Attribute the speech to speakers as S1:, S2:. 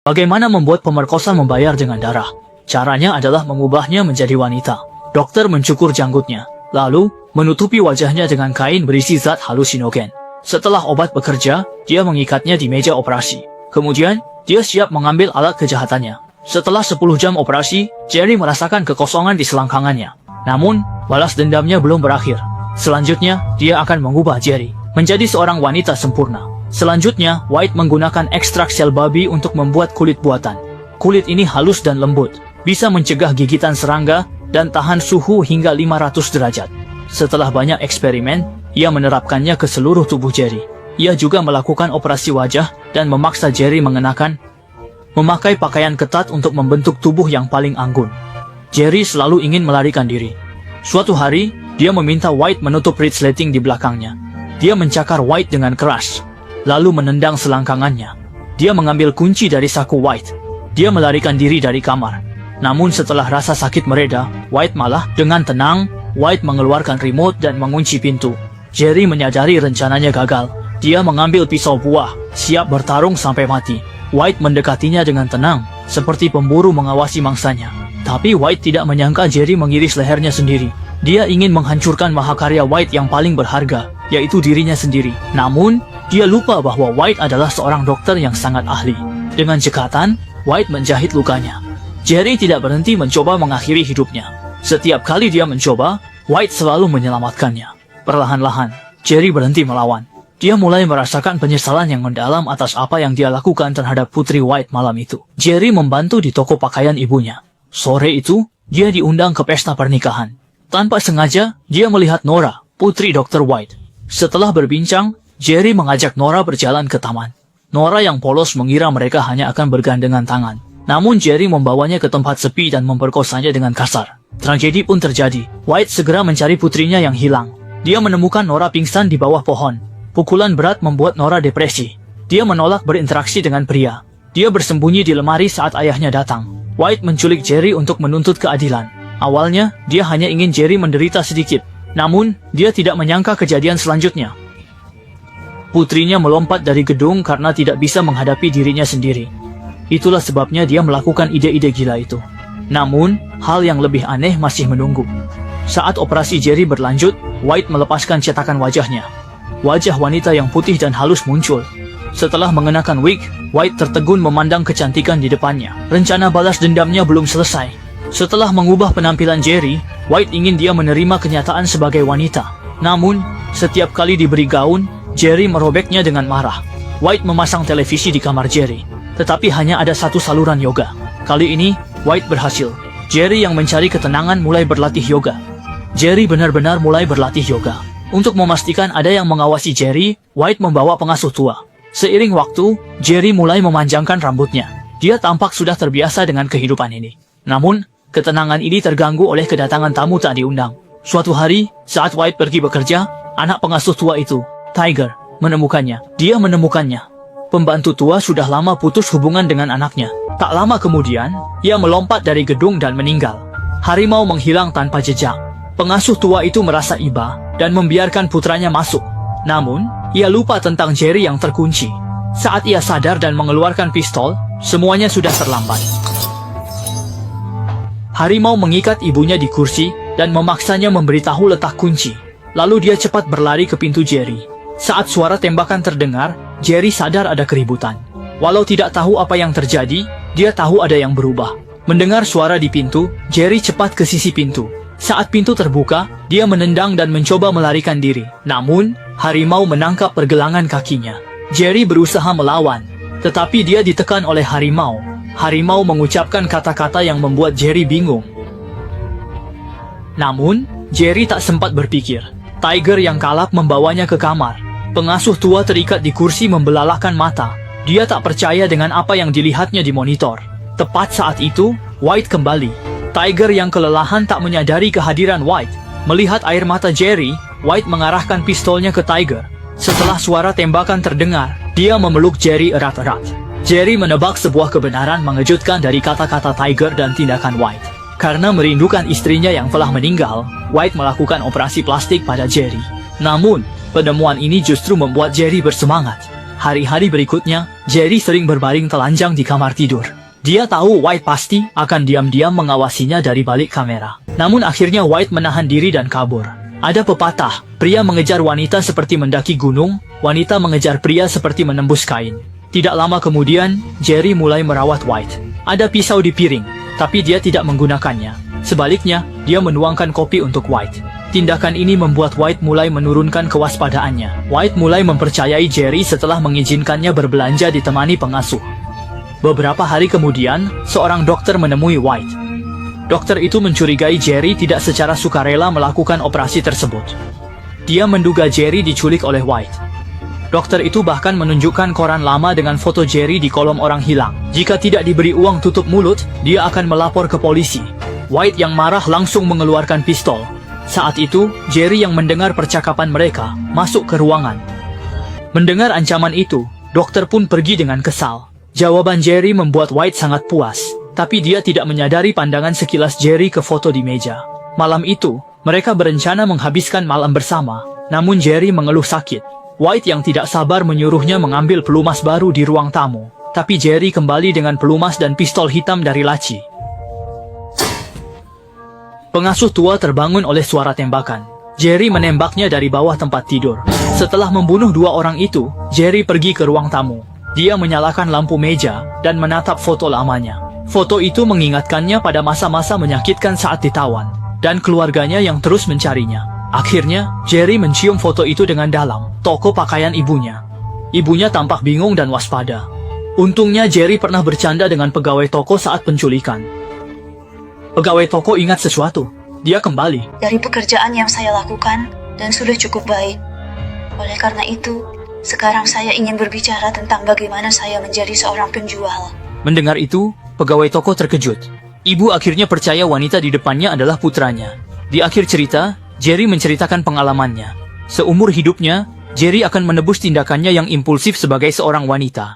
S1: Bagaimana membuat pemerkosa membayar dengan darah? Caranya adalah mengubahnya menjadi wanita. Dokter mencukur janggutnya, lalu menutupi wajahnya dengan kain berisi zat halusinogen. Setelah obat bekerja, dia mengikatnya di meja operasi. Kemudian, dia siap mengambil alat kejahatannya. Setelah 10 jam operasi, Jerry merasakan kekosongan di selangkangannya. Namun, balas dendamnya belum berakhir. Selanjutnya, dia akan mengubah Jerry menjadi seorang wanita sempurna. Selanjutnya, White menggunakan ekstrak sel babi untuk membuat kulit buatan. Kulit ini halus dan lembut, bisa mencegah gigitan serangga, dan tahan suhu hingga 500 derajat. Setelah banyak eksperimen, ia menerapkannya ke seluruh tubuh Jerry. Ia juga melakukan operasi wajah dan memaksa Jerry memakai pakaian ketat untuk membentuk tubuh yang paling anggun. Jerry selalu ingin melarikan diri. Suatu hari, dia meminta White menutup resleting di belakangnya. Dia mencakar White dengan keras, lalu menendang selangkangannya. Dia mengambil kunci dari saku White. Dia melarikan diri dari kamar. Namun setelah rasa sakit mereda, White malah dengan tenang, White mengeluarkan remote dan mengunci pintu. Jerry menyadari rencananya gagal. Dia mengambil pisau buah, siap bertarung sampai mati. White mendekatinya dengan tenang, seperti pemburu mengawasi mangsanya. Tapi White tidak menyangka Jerry mengiris lehernya sendiri. Dia ingin menghancurkan mahakarya White yang paling berharga, yaitu dirinya sendiri. Namun, dia lupa bahwa White adalah seorang dokter yang sangat ahli. Dengan cekatan, White menjahit lukanya. Jerry tidak berhenti mencoba mengakhiri hidupnya. Setiap kali dia mencoba, White selalu menyelamatkannya. Perlahan-lahan, Jerry berhenti melawan. Dia mulai merasakan penyesalan yang mendalam atas apa yang dia lakukan terhadap Putri White malam itu. Jerry membantu di toko pakaian ibunya. Sore itu, dia diundang ke pesta pernikahan. Tanpa sengaja, dia melihat Nora, putri Dr. White. Setelah berbincang, Jerry mengajak Nora berjalan ke taman. Nora yang polos mengira mereka hanya akan bergandengan tangan. Namun Jerry membawanya ke tempat sepi dan memperkosanya dengan kasar. Tragedi pun terjadi. White segera mencari putrinya yang hilang. Dia menemukan Nora pingsan di bawah pohon. Pukulan berat membuat Nora depresi. Dia menolak berinteraksi dengan pria. Dia bersembunyi di lemari saat ayahnya datang. White menculik Jerry untuk menuntut keadilan. Awalnya, dia hanya ingin Jerry menderita sedikit. Namun, dia tidak menyangka kejadian selanjutnya. Putrinya melompat dari gedung karena tidak bisa menghadapi dirinya sendiri. Itulah sebabnya dia melakukan ide-ide gila itu. Namun, hal yang lebih aneh masih menunggu. Saat operasi Jerry berlanjut, White melepaskan cetakan wajahnya. Wajah wanita yang putih dan halus muncul. Setelah mengenakan wig, White tertegun memandang kecantikan di depannya. Rencana balas dendamnya belum selesai. Setelah mengubah penampilan Jerry, White ingin dia menerima kenyataan sebagai wanita. Namun, setiap kali diberi gaun, Jerry merobeknya dengan marah. White memasang televisi di kamar Jerry, tetapi hanya ada satu saluran yoga. Kali ini, White berhasil. Jerry yang mencari ketenangan mulai berlatih yoga. Jerry benar-benar mulai berlatih yoga. Untuk memastikan ada yang mengawasi Jerry, White membawa pengasuh tua. Seiring waktu, Jerry mulai memanjangkan rambutnya. Dia tampak sudah terbiasa dengan kehidupan ini. Namun, ketenangan ini terganggu oleh kedatangan tamu tak diundang. Suatu hari, saat White pergi bekerja, anak pengasuh tua itu, Tiger, menemukannya. Dia menemukannya. Pembantu tua sudah lama putus hubungan dengan anaknya. Tak lama kemudian, ia melompat dari gedung dan meninggal. Harimau menghilang tanpa jejak. Pengasuh tua itu merasa iba dan membiarkan putranya masuk. Namun, ia lupa tentang Jerry yang terkunci. Saat ia sadar dan mengeluarkan pistol, semuanya sudah terlambat. Harimau mengikat ibunya di kursi dan memaksanya memberitahu letak kunci. Lalu dia cepat berlari ke pintu Jerry. Saat suara tembakan terdengar, Jerry sadar ada keributan. Walau tidak tahu apa yang terjadi, dia tahu ada yang berubah. Mendengar suara di pintu, Jerry cepat ke sisi pintu. Saat pintu terbuka, dia menendang dan mencoba melarikan diri. Namun, harimau menangkap pergelangan kakinya. Jerry berusaha melawan, tetapi dia ditekan oleh harimau. Harimau mengucapkan kata-kata yang membuat Jerry bingung. Namun, Jerry tak sempat berpikir. Tiger yang kalap membawanya ke kamar. Pengasuh tua terikat di kursi membelalakkan mata. Dia tak percaya dengan apa yang dilihatnya di monitor. Tepat saat itu, White kembali. Tiger yang kelelahan tak menyadari kehadiran White. Melihat air mata Jerry, White mengarahkan pistolnya ke Tiger. Setelah suara tembakan terdengar, dia memeluk Jerry erat-erat. Jerry menebak sebuah kebenaran mengejutkan dari kata-kata Tiger dan tindakan White. Karena merindukan istrinya yang telah meninggal, White melakukan operasi plastik pada Jerry. Namun, penemuan ini justru membuat Jerry bersemangat. Hari-hari berikutnya, Jerry sering berbaring telanjang di kamar tidur. Dia tahu White pasti akan diam-diam mengawasinya dari balik kamera. Namun akhirnya White menahan diri dan kabur. Ada pepatah, pria mengejar wanita seperti mendaki gunung, wanita mengejar pria seperti menembus kain. Tidak lama kemudian, Jerry mulai merawat White. Ada pisau di piring, tapi dia tidak menggunakannya. Sebaliknya, dia menuangkan kopi untuk White. Tindakan ini membuat White mulai menurunkan kewaspadaannya. White mulai mempercayai Jerry setelah mengizinkannya berbelanja ditemani pengasuh. Beberapa hari kemudian, seorang dokter menemui White. Dokter itu mencurigai Jerry tidak secara sukarela melakukan operasi tersebut. Dia menduga Jerry diculik oleh White. Dokter itu bahkan menunjukkan koran lama dengan foto Jerry di kolom orang hilang. Jika tidak diberi uang tutup mulut, dia akan melapor ke polisi. White yang marah langsung mengeluarkan pistol. Saat itu, Jerry yang mendengar percakapan mereka, masuk ke ruangan. Mendengar ancaman itu, dokter pun pergi dengan kesal. Jawaban Jerry membuat White sangat puas, tapi dia tidak menyadari pandangan sekilas Jerry ke foto di meja. Malam itu, mereka berencana menghabiskan malam bersama, namun Jerry mengeluh sakit. White yang tidak sabar menyuruhnya mengambil pelumas baru di ruang tamu, tapi Jerry kembali dengan pelumas dan pistol hitam dari laci. Pengasuh tua terbangun oleh suara tembakan. Jerry menembaknya dari bawah tempat tidur. Setelah membunuh dua orang itu, Jerry pergi ke ruang tamu. Dia menyalakan lampu meja dan menatap foto lamanya. Foto itu mengingatkannya pada masa-masa menyakitkan saat ditawan, dan keluarganya yang terus mencarinya. Akhirnya, Jerry mencium foto itu dengan dalam, toko pakaian ibunya. Ibunya tampak bingung dan waspada. Untungnya Jerry pernah bercanda dengan pegawai toko saat penculikan. Pegawai toko ingat sesuatu. Dia kembali.
S2: Dari pekerjaan yang saya lakukan dan sudah cukup baik. Oleh karena itu, sekarang saya ingin berbicara tentang bagaimana saya menjadi seorang penjual.
S1: Mendengar itu, pegawai toko terkejut. Ibu akhirnya percaya wanita di depannya adalah putranya. Di akhir cerita, Jerry menceritakan pengalamannya. Seumur hidupnya, Jerry akan menebus tindakannya yang impulsif sebagai seorang wanita.